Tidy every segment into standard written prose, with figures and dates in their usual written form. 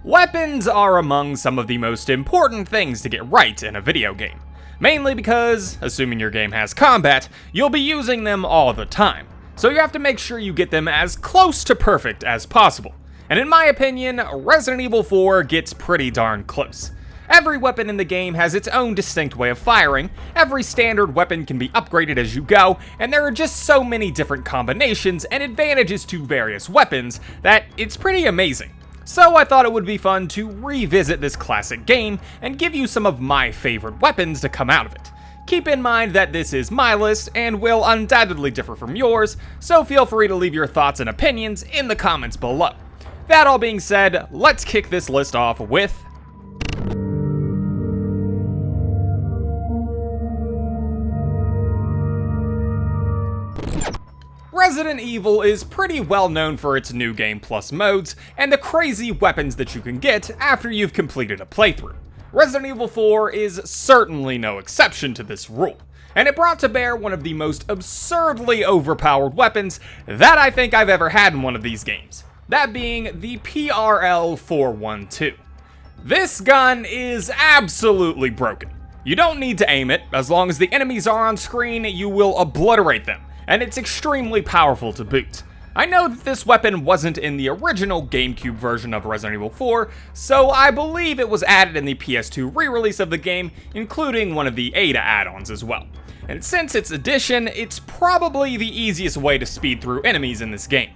Weapons are among some of the most important things to get right in a video game. Mainly because, assuming your game has combat, you'll be using them all the time. So you have to make sure you get them as close to perfect as possible. And in my opinion, Resident Evil 4 gets pretty darn close. Every weapon in the game has its own distinct way of firing, every standard weapon can be upgraded as you go, and there are just so many different combinations and advantages to various weapons that it's pretty amazing. So I thought it would be fun to revisit this classic game and give you some of my favorite weapons to come out of it. Keep in mind that this is my list and will undoubtedly differ from yours, so feel free to leave your thoughts and opinions in the comments below. That all being said, let's kick this list off with Resident Evil is pretty well known for its New Game Plus modes and the crazy weapons that you can get after you've completed a playthrough. Resident Evil 4 is certainly no exception to this rule, and it brought to bear one of the most absurdly overpowered weapons that I think I've ever had in one of these games, that being the PRL-412. This gun is absolutely broken. You don't need to aim it, as long as the enemies are on screen, you will obliterate them, and it's extremely powerful to boot. I know that this weapon wasn't in the original GameCube version of Resident Evil 4, so I believe it was added in the PS2 re-release of the game, including one of the Ada add-ons as well. And since its addition, it's probably the easiest way to speed through enemies in this game.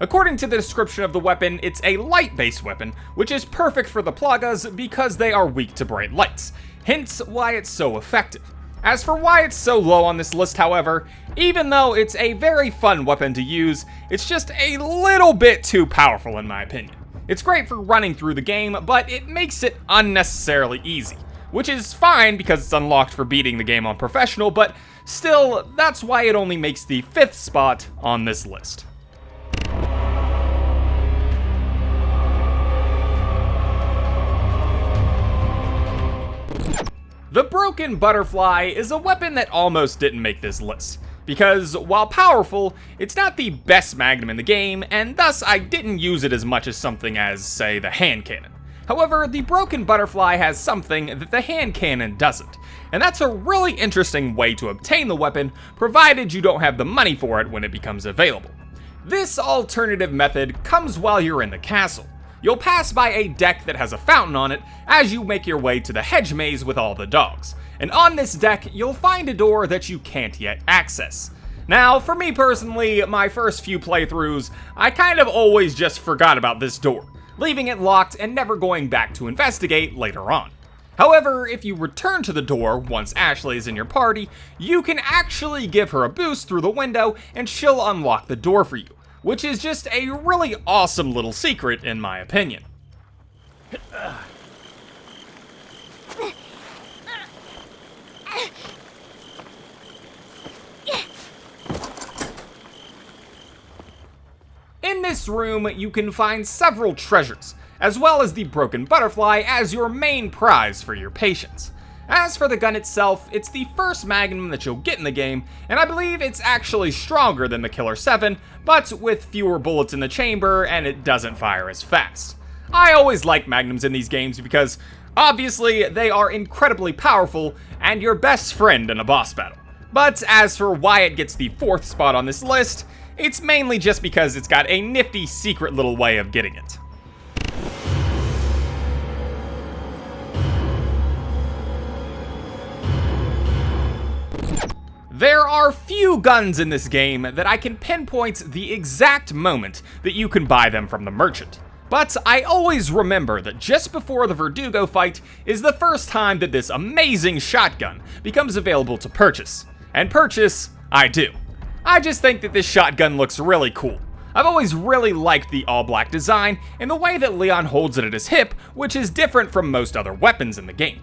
According to the description of the weapon, it's a light-based weapon, which is perfect for the plagas because they are weak to bright lights, hence why it's so effective. As for why it's so low on this list, however, even though it's a very fun weapon to use, it's just a little bit too powerful in my opinion. It's great for running through the game, but it makes it unnecessarily easy, which is fine because it's unlocked for beating the game on professional, but still, that's why it only makes the 5th spot on this list. The Broken Butterfly is a weapon that almost didn't make this list, because while powerful, it's not the best magnum in the game, and thus I didn't use it as much as something as, say, the hand cannon. However, the Broken Butterfly has something that the hand cannon doesn't, and that's a really interesting way to obtain the weapon, provided you don't have the money for it when it becomes available. This alternative method comes while you're in the castle. You'll pass by a deck that has a fountain on it as you make your way to the hedge maze with all the dogs. And on this deck, you'll find a door that you can't yet access. Now, for me personally, my first few playthroughs, I kind of always just forgot about this door, leaving it locked and never going back to investigate later on. However, if you return to the door once Ashley is in your party, you can actually give her a boost through the window and she'll unlock the door for you, which is just a really awesome little secret in my opinion. In this room, you can find several treasures, as well as the Broken Butterfly as your main prize for your patience. As for the gun itself, it's the first magnum that you'll get in the game, and I believe it's actually stronger than the Killer 7, but with fewer bullets in the chamber and it doesn't fire as fast. I always like magnums in these games because, obviously, they are incredibly powerful and your best friend in a boss battle. But as for why it gets the 4th spot on this list, it's mainly just because it's got a nifty secret little way of getting it. There are few guns in this game that I can pinpoint the exact moment that you can buy them from the merchant. But I always remember that just before the Verdugo fight is the first time that this amazing shotgun becomes available to purchase. And purchase, I do. I just think that this shotgun looks really cool. I've always really liked the all-black design and the way that Leon holds it at his hip, which is different from most other weapons in the game.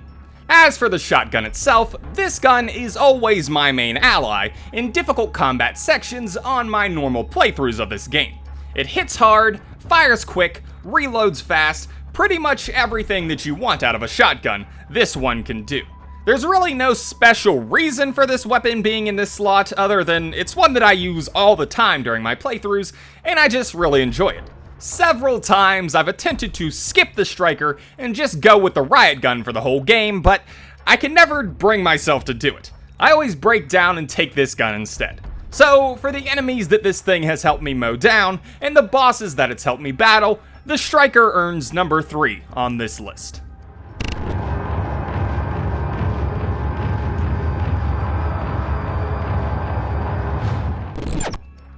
As for the shotgun itself, this gun is always my main ally in difficult combat sections on my normal playthroughs of this game. It hits hard, fires quick, reloads fast, pretty much everything that you want out of a shotgun, this one can do. There's really no special reason for this weapon being in this slot other than it's one that I use all the time during my playthroughs, and I just really enjoy it. Several times I've attempted to skip the striker and just go with the riot gun for the whole game, but I can never bring myself to do it. I always break down and take this gun instead. So, for the enemies that this thing has helped me mow down, and the bosses that it's helped me battle, the striker earns number 3 on this list.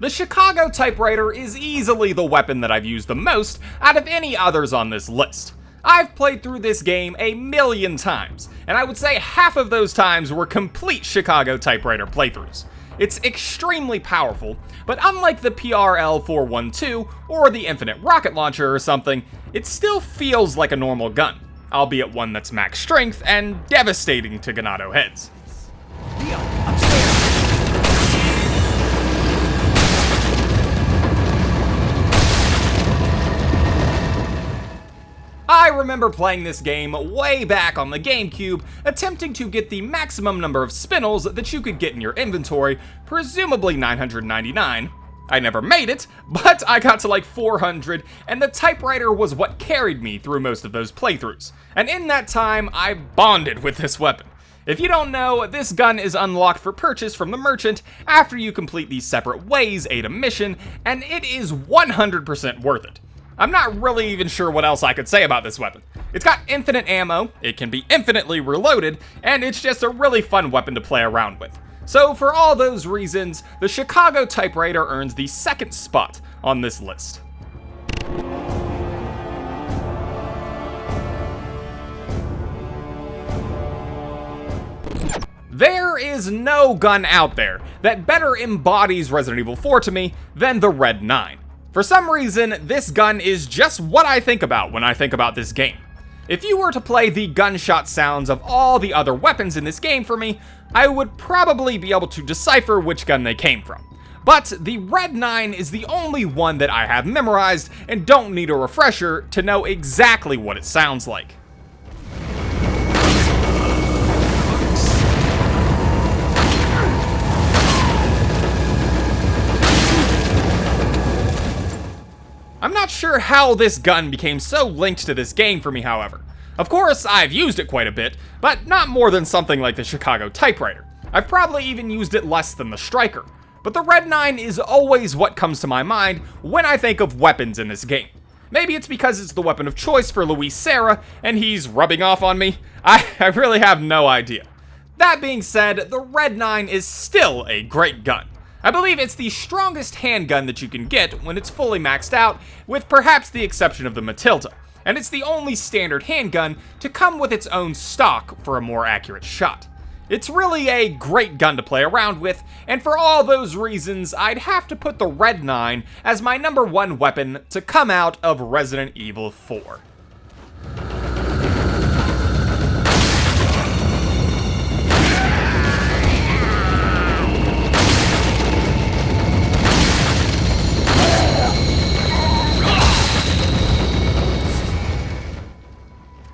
The Chicago typewriter is easily the weapon that I've used the most out of any others on this list. I've played through this game a million times, and I would say half of those times were complete Chicago typewriter playthroughs. It's extremely powerful, but unlike the PRL-412 or the Infinite Rocket Launcher or something, it still feels like a normal gun, albeit one that's max strength and devastating to Ganado heads. Leo, upstairs! I remember playing this game way back on the GameCube, attempting to get the maximum number of spinels that you could get in your inventory, presumably 999. I never made it, but I got to like 400, and the typewriter was what carried me through most of those playthroughs. And in that time, I bonded with this weapon. If you don't know, this gun is unlocked for purchase from the merchant after you complete the Separate Ways Ada mission, and it is 100% worth it. I'm not really even sure what else I could say about this weapon. It's got infinite ammo, it can be infinitely reloaded, and it's just a really fun weapon to play around with. So for all those reasons, the Chicago typewriter earns the 2nd spot on this list. There is no gun out there that better embodies Resident Evil 4 to me than the Red 9. For some reason, this gun is just what I think about when I think about this game. If you were to play the gunshot sounds of all the other weapons in this game for me, I would probably be able to decipher which gun they came from. But the Red 9 is the only one that I have memorized and don't need a refresher to know exactly what it sounds like. I'm not sure how this gun became so linked to this game for me, however. Of course, I've used it quite a bit, but not more than something like the Chicago typewriter. I've probably even used it less than the striker. But the Red 9 is always what comes to my mind when I think of weapons in this game. Maybe it's because it's the weapon of choice for Luis Serra, and he's rubbing off on me. I really have no idea. That being said, the Red 9 is still a great gun. I believe it's the strongest handgun that you can get when it's fully maxed out, with perhaps the exception of the Matilda, and it's the only standard handgun to come with its own stock for a more accurate shot. It's really a great gun to play around with, and for all those reasons, I'd have to put the Red 9 as my number 1 weapon to come out of Resident Evil 4.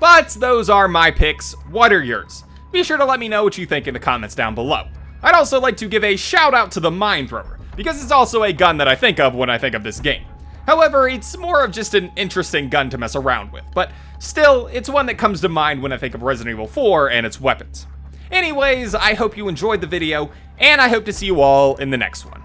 But those are my picks. What are yours? Be sure to let me know what you think in the comments down below. I'd also like to give a shout out to the Mine Thrower, because it's also a gun that I think of when I think of this game. However, it's more of just an interesting gun to mess around with, but still, it's one that comes to mind when I think of Resident Evil 4 and its weapons. Anyways, I hope you enjoyed the video, and I hope to see you all in the next one.